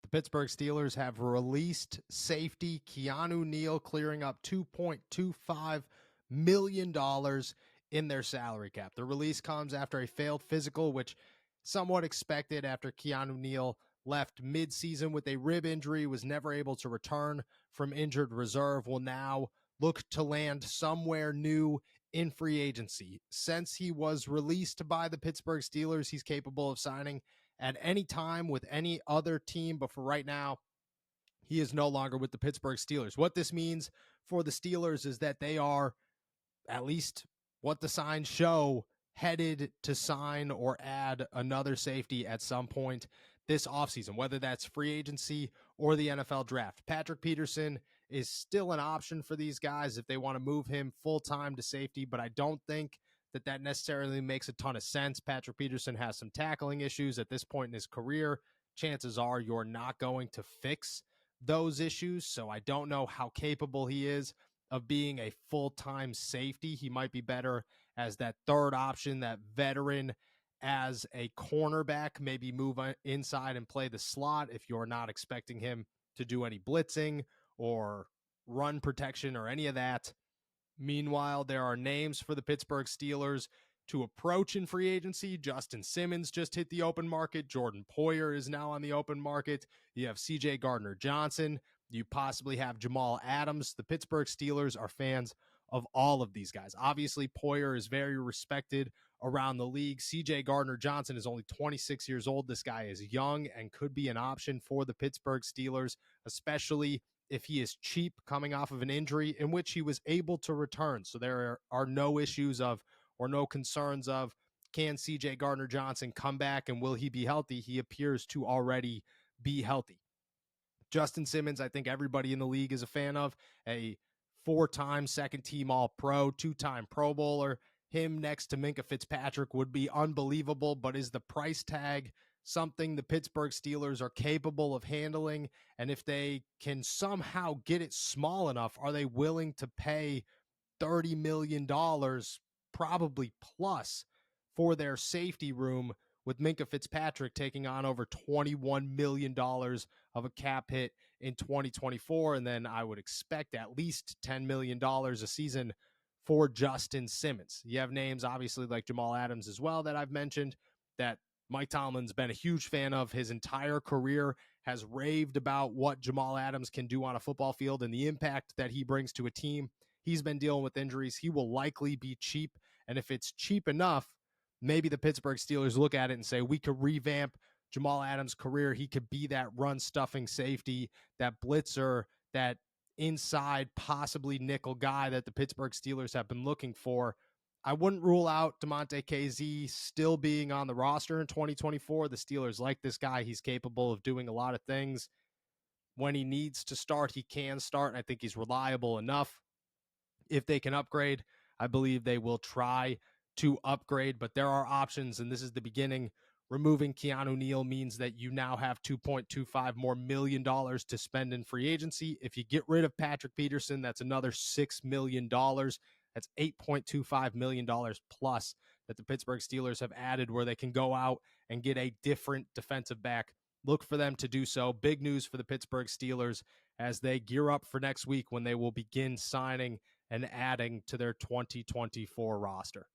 The Pittsburgh Steelers have released safety Keanu Neal, clearing up $2.25 million in their salary cap. The release comes after a failed physical, which somewhat expected after Keanu Neal left midseason with a rib injury, was never able to return from injured reserve, will now look to land somewhere new in free agency. Since he was released by the Pittsburgh Steelers, he's capable of signing at any time with any other team, but for right now, he is no longer with the Pittsburgh Steelers. What this means for the Steelers is that they are, at least what the signs show, headed to sign or add another safety at some point this offseason, whether that's free agency or the NFL draft. Patrick Peterson is still an option for these guys if they want to move him full-time to safety, but I don't think that necessarily makes a ton of sense. Patrick Peterson has some tackling issues at this point in his career. Chances are you're not going to fix those issues, so I don't know how capable he is of being a full-time safety. He might be better as that third option, that veteran as a cornerback, maybe move inside and play the slot if you're not expecting him to do any blitzing or run protection or any of that. Meanwhile, there are names for the Pittsburgh Steelers to approach in free agency. Justin Simmons just hit the open market. Jordan Poyer is now on the open market. You have CJ Gardner-Johnson. You possibly have Jamal Adams. The Pittsburgh Steelers are fans of all of these guys. Obviously, Poyer is very respected around the league. CJ Gardner-Johnson is only 26 years old. This guy is young and could be an option for the Pittsburgh Steelers, especially if he is cheap coming off of an injury in which he was able to return. So there are no issues of or no concerns of, can CJ Gardner-Johnson come back and will he be healthy? He appears to already be healthy. Justin Simmons, I think everybody in the league is a fan of, a 4-time second-team All-Pro, 2-time Pro Bowler. Him next to Minkah Fitzpatrick would be unbelievable, but is the price tag something the Pittsburgh Steelers are capable of handling? And if they can somehow get it small enough, are they willing to pay $30 million, probably plus, for their safety room, with Minkah Fitzpatrick taking on over $21 million of a cap hit in 2024? And then I would expect at least $10 million a season for Justin Simmons. You have names, obviously, like Jamal Adams as well that I've mentioned, that Mike Tomlin's been a huge fan of his entire career, has raved about what Jamal Adams can do on a football field and the impact that he brings to a team. He's been dealing with injuries. He will likely be cheap. And if it's cheap enough, maybe the Pittsburgh Steelers look at it and say, we could revamp Jamal Adams' career. He could be that run-stuffing safety, that blitzer, that inside, possibly nickel guy that the Pittsburgh Steelers have been looking for. I wouldn't rule out DeMonte KZ still being on the roster in 2024. The Steelers like this guy. He's capable of doing a lot of things. When he needs to start, he can start, and I think he's reliable enough. If they can upgrade, I believe they will try to upgrade, but there are options, and this is the beginning. Removing Keanu Neal means that you now have $2.25 million more to spend in free agency. If you get rid of Patrick Peterson, that's another $6 million. That's $8.25 million plus that the Pittsburgh Steelers have added, where they can go out and get a different defensive back. Look for them to do so. Big news for the Pittsburgh Steelers as they gear up for next week when they will begin signing and adding to their 2024 roster.